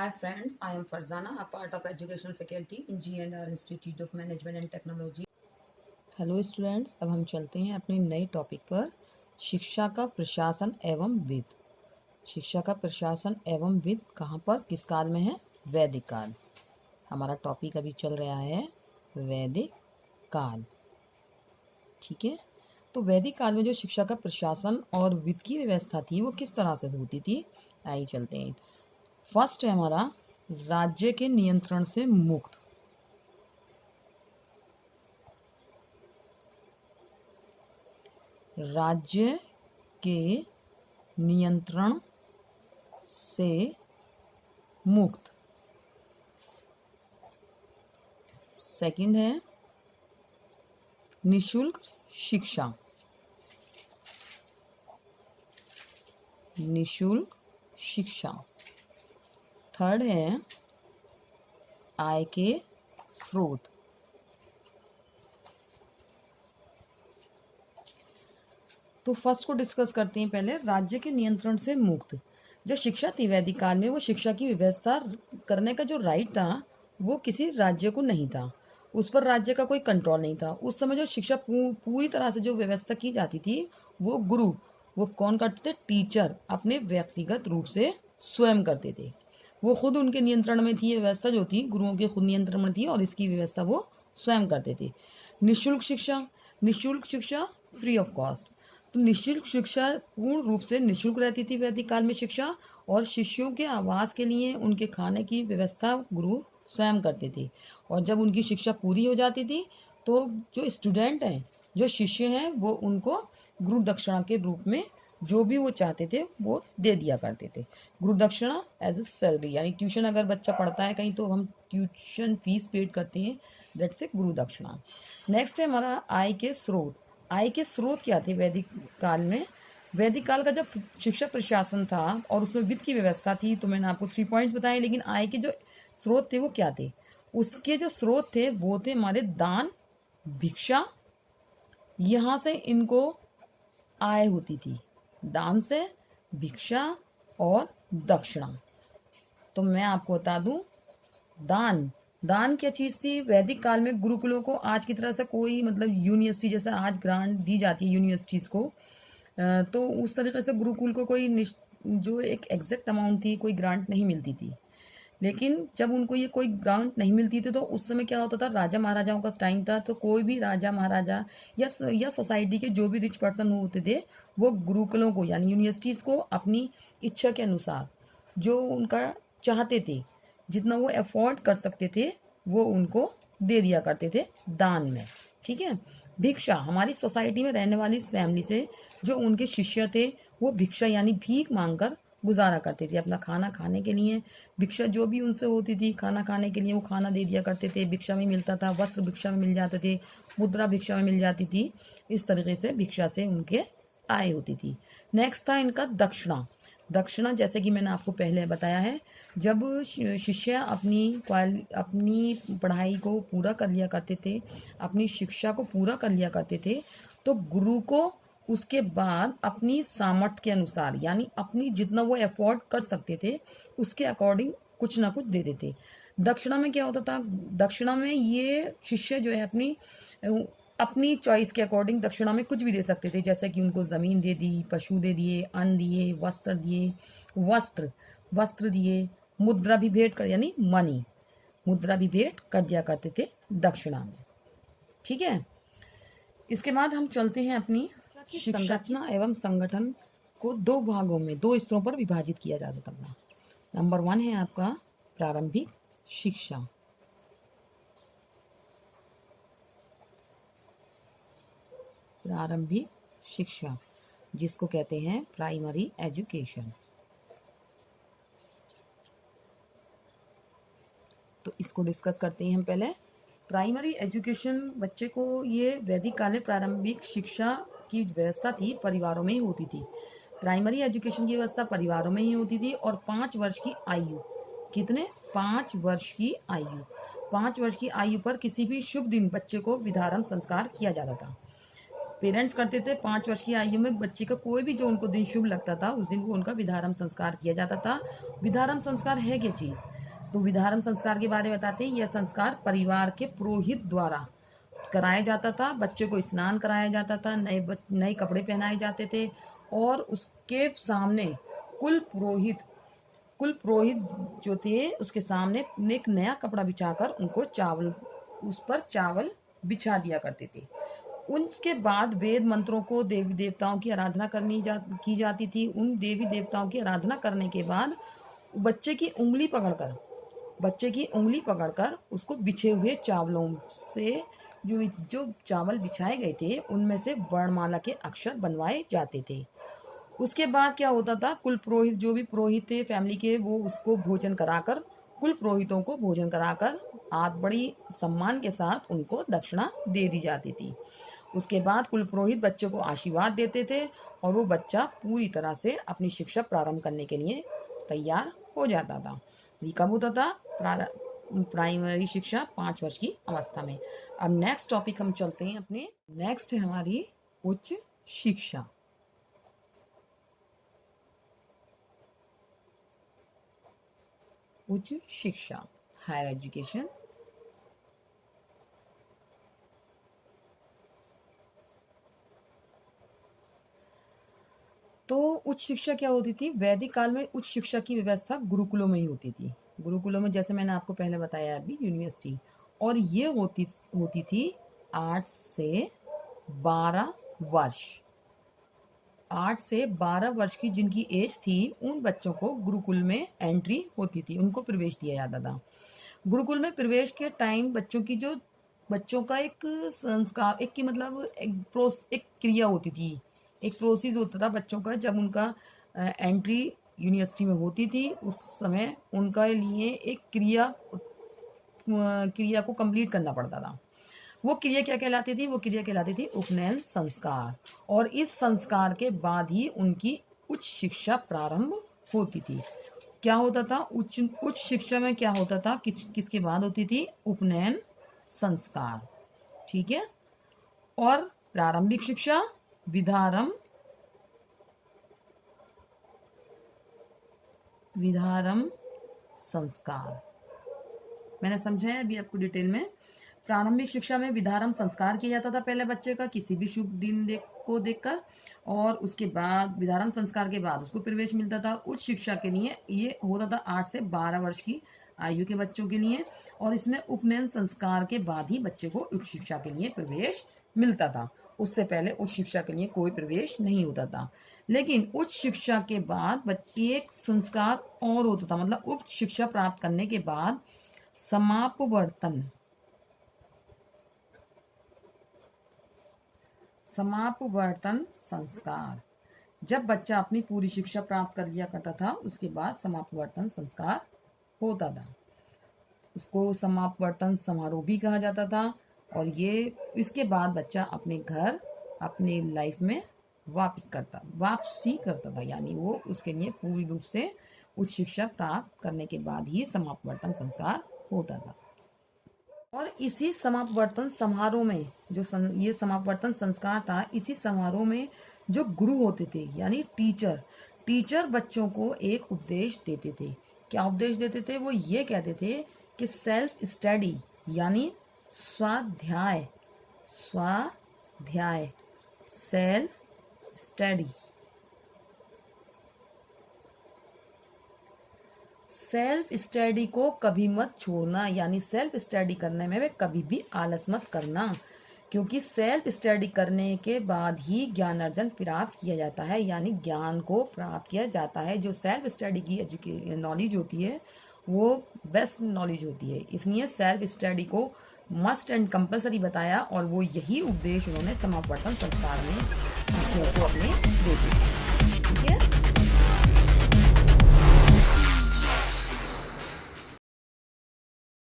Hi friends, I am Farzana, a part of educational faculty in G&R Institute of Management and Technology. Hello students, अब हम चलते हैं अपने नए topic पर, शिक्षा का प्रशासन एवं वित्त। शिक्षा का प्रशासन एवं वित्त कहाँ पर, किस काल में है? वैदिक काल। हमारा टॉपिक अभी चल रहा है वैदिक काल। ठीक है, तो वैदिक काल में जो शिक्षा का प्रशासन और वित्त की व्यवस्था थी वो किस तरह से होती थी, आइए चलते हैं। फर्स्ट है हमारा राज्य के नियंत्रण से मुक्त। राज्य के नियंत्रण से मुक्त। सेकंड है निशुल्क शिक्षा। निशुल्क शिक्षा। थर्ड है आय के स्रोत। तो फर्स्ट को डिस्कस करते हैं। पहले राज्य के नियंत्रण से मुक्त। जो शिक्षा थी वैदिक काल में, वो शिक्षा की व्यवस्था करने का जो राइट था वो किसी राज्य को नहीं था, उस पर राज्य का कोई कंट्रोल नहीं था। उस समय जो शिक्षा पूरी तरह से जो व्यवस्था की जाती थी वो गुरु, वो कौन करते थे? टीचर अपने व्यक्तिगत रूप से स्वयं करते थे। वो खुद उनके नियंत्रण में थी, व्यवस्था जो थी गुरुओं के खुद नियंत्रण में थी और इसकी व्यवस्था वो स्वयं करते थे। निःशुल्क शिक्षा। निःशुल्क शिक्षा, फ्री ऑफ कॉस्ट। तो निःशुल्क शिक्षा पूर्ण रूप से निःशुल्क रहती थी वैदिक काल में शिक्षा, और शिष्यों के आवास के लिए उनके खाने की व्यवस्था गुरु स्वयं करते थे। और जब उनकी शिक्षा पूरी हो जाती थी तो जो स्टूडेंट हैं, जो शिष्य हैं, वो उनको गुरु दक्षिणा के रूप में जो भी वो चाहते थे वो दे दिया करते थे। गुरु दक्षिणा एज ए सैलरी, यानी ट्यूशन अगर बच्चा पढ़ता है कहीं तो हम ट्यूशन फीस पेड करते हैं, दैट्स ए गुरु दक्षिणा। नेक्स्ट है हमारा आय के स्रोत। आय के स्रोत क्या थे वैदिक काल में? वैदिक काल का जब शिक्षा प्रशासन था और उसमें वित्त की व्यवस्था थी, तो मैंने आपको 3 पॉइंट्स बताए, लेकिन आय के जो स्रोत थे वो क्या थे? उसके जो स्रोत थे वो थे हमारे दान, भिक्षा। यहाँ से इनको आय होती थी, दान से, भिक्षा और दक्षिणा। तो मैं आपको बता दूं, दान दान क्या चीज़ थी? वैदिक काल में गुरुकुलों को आज की तरह से कोई मतलब यूनिवर्सिटी जैसा आज ग्रांट दी जाती है यूनिवर्सिटीज़ को, तो उस तरीके से गुरुकुल को कोई जो एक एग्जैक्ट अमाउंट थी, कोई ग्रांट नहीं मिलती थी। लेकिन जब उनको ये कोई ग्रांट नहीं मिलती थी तो उस समय क्या होता था, राजा महाराजाओं का टाइम था, तो कोई भी राजा महाराजा या सोसाइटी के जो भी रिच पर्सन होते थे वो गुरुकुलों को यानी यूनिवर्सिटीज़ को अपनी इच्छा के अनुसार जो उनका चाहते थे, जितना वो अफोर्ड कर सकते थे, वो उनको दे दिया करते थे दान में। ठीक है। भिक्षा, हमारी सोसाइटी में रहने वाली इस फैमिली से जो उनके शिष्य थे वो भिक्षा यानी भीख मांगकर गुजारा करते थे अपना खाना खाने के लिए। भिक्षा जो भी उनसे होती थी खाना खाने के लिए वो खाना दे दिया करते थे, भिक्षा में मिलता था, वस्त्र भिक्षा में मिल जाते थे, मुद्रा भिक्षा में मिल जाती थी। इस तरीके से भिक्षा से उनके आय होती थी। नेक्स्ट था इनका दक्षिणा। दक्षिणा जैसे कि मैंने आपको पहले बताया है, जब शिष्य अपनी पढ़ाई को पूरा कर लिया करते थे, अपनी शिक्षा को पूरा कर लिया करते थे, तो गुरु को उसके बाद अपनी सामर्थ्य के अनुसार यानी अपनी जितना वो अफोर्ड कर सकते थे उसके अकॉर्डिंग कुछ ना कुछ दे देते। दक्षिणा में क्या होता था? दक्षिणा में ये शिष्य जो है अपनी चॉइस के अकॉर्डिंग दक्षिणा में कुछ भी दे सकते थे, जैसे कि उनको ज़मीन दे दी, पशु दे दिए, अन्न दिए, वस्त्र दिए, मुद्रा भी भेंट कर यानी मनी, मुद्रा भी भेंट कर दिया करते थे दक्षिणा में। ठीक है। इसके बाद हम चलते हैं अपनी संरचना एवं संगठन को दो भागों में, दो स्तरों पर विभाजित किया जा सकता है। नंबर 1 है आपका प्रारंभिक शिक्षा। प्रारंभिक शिक्षा जिसको कहते हैं प्राइमरी एजुकेशन। तो इसको डिस्कस करते हैं हम पहले। प्राइमरी एजुकेशन बच्चे को, ये वैदिक काल में प्रारंभिक शिक्षा की व्यवस्था थी परिवारों में ही होती थी। प्राइमरी एजुकेशन की व्यवस्था परिवारों में ही होती थी और 5 वर्ष की आयु, कितने? 5 वर्ष की आयु, 5 वर्ष की आयु पर किसी भी शुभ दिन बच्चे को विधारम संस्कार किया जाता था। पेरेंट्स करते थे 5 वर्ष की आयु में बच्चे का कोई भी जो उनको दिन शुभ लगता था उस दिन को उनका विधारम संस्कार किया जाता था। विधारम संस्कार है क्या चीज़? तो विधारम संस्कार के बारे में बताते हैं। यह संस्कार परिवार के पुरोहित द्वारा कराया जाता था। बच्चे को स्नान कराया जाता था, नए कपड़े पहनाए जाते थे और उसके सामने कुल पुरोहित जो थे उसके सामने एक नया कपड़ा बिछाकर उनको उस पर चावल बिछा दिया करते थे। उसके बाद वेद मंत्रों को देवी देवताओं की आराधना की जाती थी। उन देवी देवताओं की आराधना करने के बाद बच्चे की उंगली पकड़कर उसको बिछे हुए चावलों से जो चावल बिछाए गए थे उनमें से वर्णमाला के अक्षर बनवाए जाते थे। उसके बाद क्या होता था, कुल पुरोहित जो भी पुरोहित थे फैमिली के, वो उसको भोजन कराकर, कुल पुरोहितों को भोजन कराकर बड़ी सम्मान के साथ उनको दक्षिणा दे दी जाती थी। उसके बाद कुल पुरोहित बच्चे को आशीर्वाद देते थे और वो बच्चा पूरी तरह से अपनी शिक्षा प्रारंभ करने के लिए तैयार हो जाता था। ये कब होता था? प्राइमरी शिक्षा 5 वर्ष की अवस्था में। अब नेक्स्ट टॉपिक हम चलते हैं अपने, नेक्स्ट है हमारी उच्च शिक्षा। उच्च शिक्षा, हायर एजुकेशन। तो उच्च शिक्षा क्या होती थी? वैदिक काल में उच्च शिक्षा की व्यवस्था गुरुकुलों में ही होती थी। गुरुकुलों में जैसे मैंने आपको पहले बताया अभी यूनिवर्सिटी, और ये होती थी 8 से 12 वर्ष। 8 से 12 वर्ष की जिनकी एज थी उन बच्चों को गुरुकुल में एंट्री होती थी, उनको प्रवेश दिया जाता था। गुरुकुल में प्रवेश के टाइम बच्चों का एक संस्कार, एक क्रिया होती थी, एक प्रोसेस होता था बच्चों का। जब उनका एंट्री यूनिवर्सिटी में होती थी उस समय उनका लिए एक क्रिया को कंप्लीट करना पड़ता था। वो क्रिया क्या कहलाती थी? वो क्रिया कहलाती थी उपनयन संस्कार। और इस संस्कार के बाद ही उनकी उच्च शिक्षा प्रारंभ होती थी। क्या होता था उच्च शिक्षा में? क्या होता था? किसके बाद होती थी? उपनयन संस्कार, ठीक है। और प्रारंभिक शिक्षा विधारम संस्कार, मैंने समझाया अभी आपको डिटेल में। प्रारंभिक शिक्षा में विधारम संस्कार किया जाता था पहले बच्चे का किसी भी शुभ दिन को देखकर, और उसके बाद विधारम संस्कार के बाद उसको प्रवेश मिलता था। उच्च शिक्षा के लिए ये होता था 8 से 12 वर्ष की आयु के बच्चों के लिए, और इसमें उपनयन संस्कार के बाद ही बच्चे को उच्च शिक्षा के लिए प्रवेश मिलता था। उससे पहले उच्च शिक्षा के लिए कोई प्रवेश नहीं होता था। लेकिन उच्च शिक्षा के बाद एक संस्कार और होता था, मतलब उच्च शिक्षा प्राप्त करने के बाद समापवर्तन संस्कार। जब बच्चा अपनी पूरी शिक्षा प्राप्त कर लिया करता था उसके बाद समापवर्तन संस्कार होता था। उसको समापवर्तन समारोह भी कहा जाता था। और इसके बाद बच्चा अपने घर, अपने लाइफ में वापसी करता था, यानी वो उसके लिए पूरी रूप से उच्च शिक्षा प्राप्त करने के बाद ही समापवर्तन संस्कार होता था। और इसी समापवर्तन समारोह में ये समापवर्तन संस्कार था, इसी समारोह में जो गुरु होते थे यानी टीचर बच्चों को एक उपदेश देते थे। क्या उपदेश देते थे? वो ये कहते थे कि सेल्फ स्टडी यानी स्वाध्याय, सेल्फ स्टडी, सेल्फ स्टडी को कभी मत छोड़ना, यानी सेल्फ स्टडी करने में कभी भी आलस मत करना, क्योंकि सेल्फ स्टडी करने के बाद ही ज्ञान अर्जन प्राप्त किया जाता है, यानी ज्ञान को प्राप्त किया जाता है। जो सेल्फ स्टडी की नॉलेज होती है वो बेस्ट नॉलेज होती है, इसलिए सेल्फ स्टडी को मस्ट एंड कंपलसरी बताया, और वो यही उपदेश उन्होंने समापवर्तन संस्कार में बच्चों को अपने दे दिए, ठीक है।